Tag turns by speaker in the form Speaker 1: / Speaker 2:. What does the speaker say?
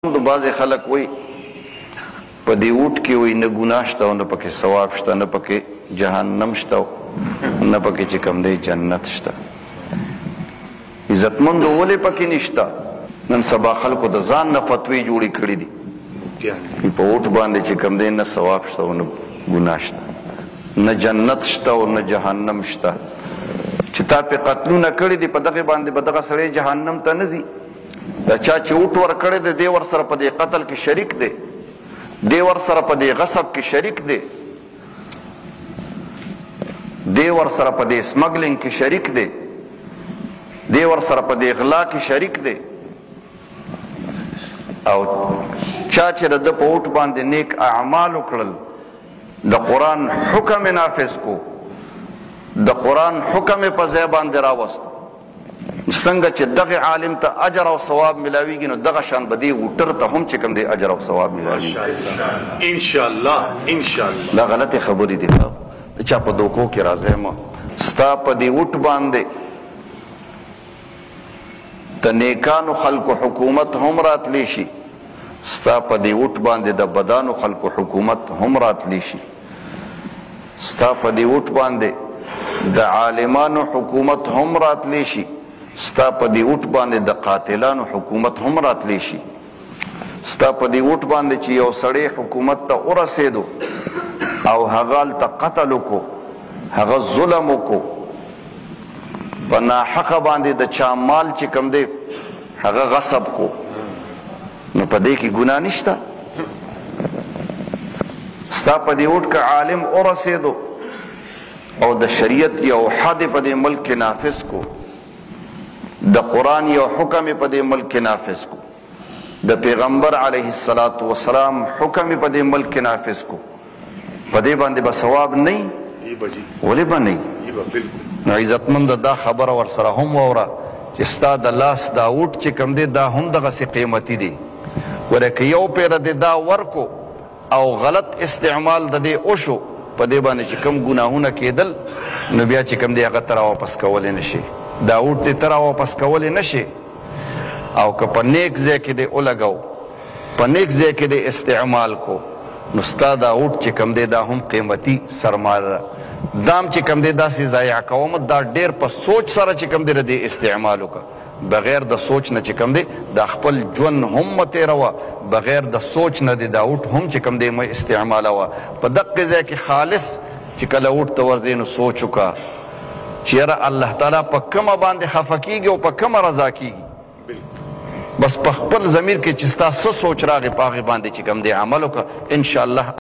Speaker 1: د بعضې خلک وایي په دې اوټ کې وایي نه ګناه شته او نه پکې ثواب شته، نه پکې جهنم شته او نه پکې چې کوم دی جنت شته. عزتمندو ولې پکې نشته؟ نن سبا خلکو د ځان نه فتوی جوړې کړي دي په اوټ باندې چې کوم دی نه ثواب شته او نه ګناه شته، نه جنت شته او نه جهنم شته. چې تا پې قتلونه کړي دي په دغې باندې به دغه سړی جهنم ته نه ځي. دا چا چې اوټ ورکړی دی دی ورسره په دې قتل کې شریک دی، دی ورسره په دې غصب کې شریک دی، دی ورسره په دې سمګلینګ کې شریک دی، دی ورسره په دې غلا کې شریک دی. او چا چې د ده په اوټ باندې نیک اعمال وکړل، د قرآن حکم یې نافظ کو، د قرآن حکم یې په ځای باندې راوست، څنګه چې دغه عالم ته اجر او ثواب ملاویږي نو دغه شان به دې وټر ته هم چې کوم دی اجر او ثواب ملاویږي انشاءالله. دا غلطې خبرې دي، د چا په دوکو کې راځئ مه. ستا په دې وټ باندې د نیکانو خلکو حکومت هم راتلی شي، ستا په دې وټ باندې د بدانو خلکو حکومت هم راتلی شي، ستا په دې وټ باندې د عالمانو حکومت هم راتلی شي، ستا په دې وټ باندې د قاتلانو حکومت هم راتلی شي، ستا په دې وټ باندې چې یو سړی حکومت ته ورسېدو او هغه هلته قتل وکړو، هغه ظلم وکړو، په ناحقه باندې د چا مال چې کوم دی هغه غصب کو، نو په دې کې ګناه نشته. ستا په دې وټ که عالم ورسېدو او د شریعت یو حد په دې ملک کې نافذ کو، د قرآن یو حکم په دې ملک کې نافذ کو، د پیغمبر علیه السلام حکم په دې ملک کې نافذ کو، په دې باندې به ثواب نه وي؟ ولې به نه وي؟ نو عزتمند دا خبره ورسره هم واوره چې ستا د لاس دا اوټ چې کوم دی دا هم دغسې قیمتي دی. ګوره که یو پیره دې دا ورکو او غلط استعمال د دې وشو، په دې باندې چې کوم ګناهونه کېدل نو بیا چې کوم دی هغه ته راواپس کولی نه شي، دا اوټ دې ته راواپس کولی نه شي. او که په نیک ځای کې دې ولګو، په نیک ځای کې دې استعمال کو، نو ستا دا اوټ چې کوم دی دا هم قیمتي سرمایه ده. دام چې کوم دی داسې ضایع کوم، دا ډېر په سوچ سره چې کوم دی د دې استعمال وکړه، بغیر د سوچ نه چې کوم دی دا خپل ژوند هم مه تېروه، بغیر د سوچ نه دی دا اوټ هم چې کوم دی مه استعمالوه. په دقې ځای کې خالص چې کله اوټ ته ورځې نو سوچ وکړه چې یاره الله تعالی په کومه باندې خفه کېږي او په کومه رضا کېږي. بس په خپل ضمیر کې چې ستا څه سوچ راغی په هغې باندې چې کوم دی عمل وکړه، انشاءالله